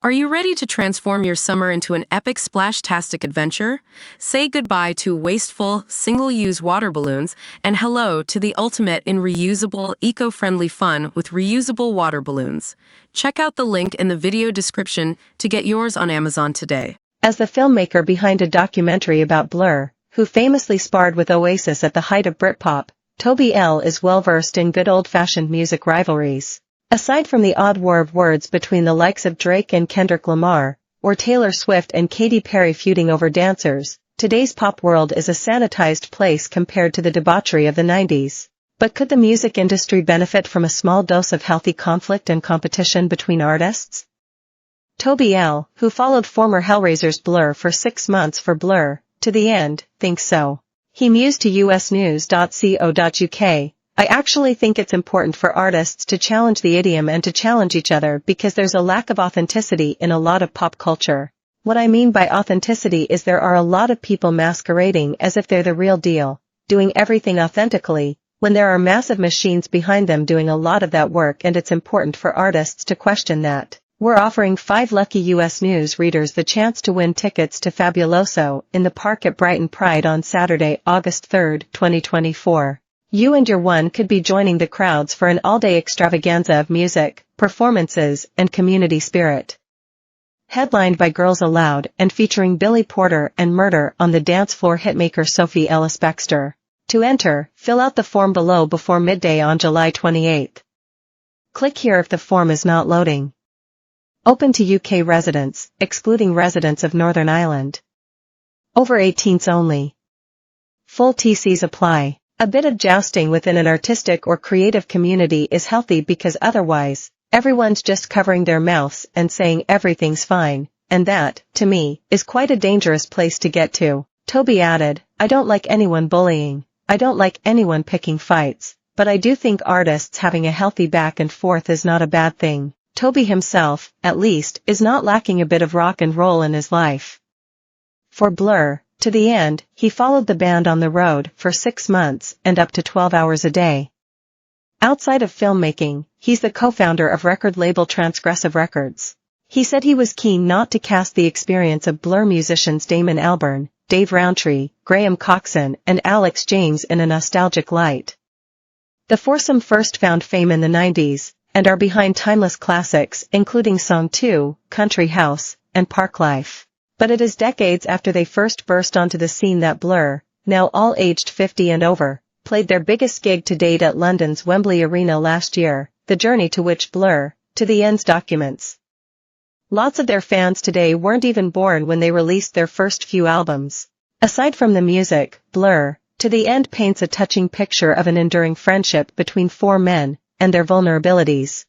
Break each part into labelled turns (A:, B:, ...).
A: Are you ready to transform your summer into an epic splash-tastic adventure? Say goodbye to wasteful, single-use water balloons and hello to the ultimate in reusable, eco-friendly fun with reusable water balloons. Check out the link in the video description to get yours on Amazon today.
B: As the filmmaker behind a documentary about Blur, who famously sparred with Oasis at the height of Britpop, Toby L is well-versed in good old-fashioned music rivalries. Aside from the odd war of words between the likes of Drake and Kendrick Lamar, or Taylor Swift and Katy Perry feuding over dancers, today's pop world is a sanitized place compared to the debauchery of the 90s. But could the music industry benefit from a small dose of healthy conflict and competition between artists? Toby L, who followed former Hellraiser's Blur for 6 months for Blur, to the end, thinks so. He mused to usnews.co.uk, I actually think it's important for artists to challenge the idiom and to challenge each other because there's a lack of authenticity in a lot of pop culture. What I mean by authenticity is there are a lot of people masquerading as if they're the real deal, doing everything authentically, when there are massive machines behind them doing a lot of that work, and it's important for artists to question that. We're offering 5 lucky US News readers the chance to win tickets to Fabuloso in the park at Brighton Pride on Saturday, August 3, 2024. You and your one could be joining the crowds for an all-day extravaganza of music, performances, and community spirit. Headlined by Girls Aloud and featuring Billy Porter and Murder on the dance floor hitmaker Sophie Ellis-Bextor. To enter, fill out the form below before midday on July 28. Click here if the form is not loading. Open to UK residents, excluding residents of Northern Ireland. Over 18s only. Full TCs apply. A bit of jousting within an artistic or creative community is healthy because otherwise, everyone's just covering their mouths and saying everything's fine, and that, to me, is quite a dangerous place to get to. Toby added, I don't like anyone bullying, I don't like anyone picking fights, but I do think artists having a healthy back and forth is not a bad thing. Toby himself, at least, is not lacking a bit of rock and roll in his life. For Blur, to the end, he followed the band on the road for 6 months and up to 12 hours a day. Outside of filmmaking, he's the co-founder of record label Transgressive Records. He said he was keen not to cast the experience of Blur musicians Damon Albarn, Dave Rowntree, Graham Coxon, and Alex James in a nostalgic light. The foursome first found fame in the 90s, and are behind timeless classics including Song 2, Country House, and Parklife. But it is decades after they first burst onto the scene that Blur, now all aged 50 and over, played their biggest gig to date at London's Wembley Arena last year, the journey to which Blur, to the Ends documents. Lots of their fans today weren't even born when they released their first few albums. Aside from the music, Blur, to the End paints a touching picture of an enduring friendship between 4 men, and their vulnerabilities.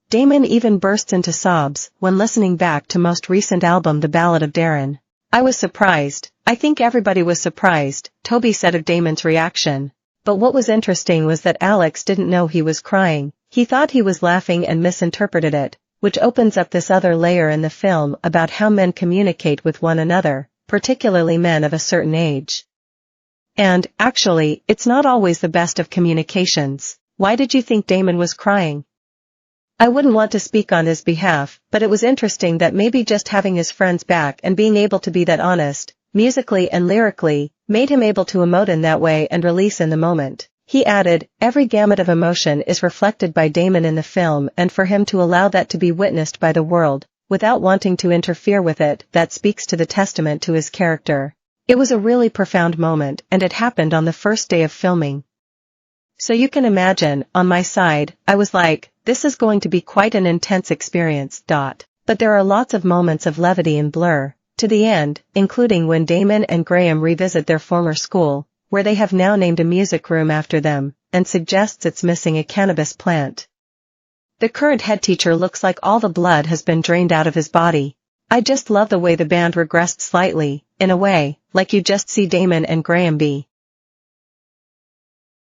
B: Damon even bursts into sobs when listening back to most recent album The Ballad of Darren. I was surprised. I think everybody was surprised, Toby said of Damon's reaction. But what was interesting was that Alex didn't know he was crying. He thought he was laughing and misinterpreted it, which opens up this other layer in the film about how men communicate with one another, particularly men of a certain age. And, actually, it's not always the best of communications. Why did you think Damon was crying? I wouldn't want to speak on his behalf, but it was interesting that maybe just having his friends back and being able to be that honest, musically and lyrically, made him able to emote in that way and release in the moment. He added, every gamut of emotion is reflected by Damon in the film, and for him to allow that to be witnessed by the world, without wanting to interfere with it, that speaks to the testament to his character. It was a really profound moment, and it happened on the first day of filming. So you can imagine, on my side, I was like, this is going to be quite an intense experience. But there are lots of moments of levity in Blur, to the End, including when Damon and Graham revisit their former school, where they have now named a music room after them, and suggests it's missing a cannabis plant. The current head teacher looks like all the blood has been drained out of his body. I just love the way the band regressed slightly, in a way, like you just see Damon and Graham be.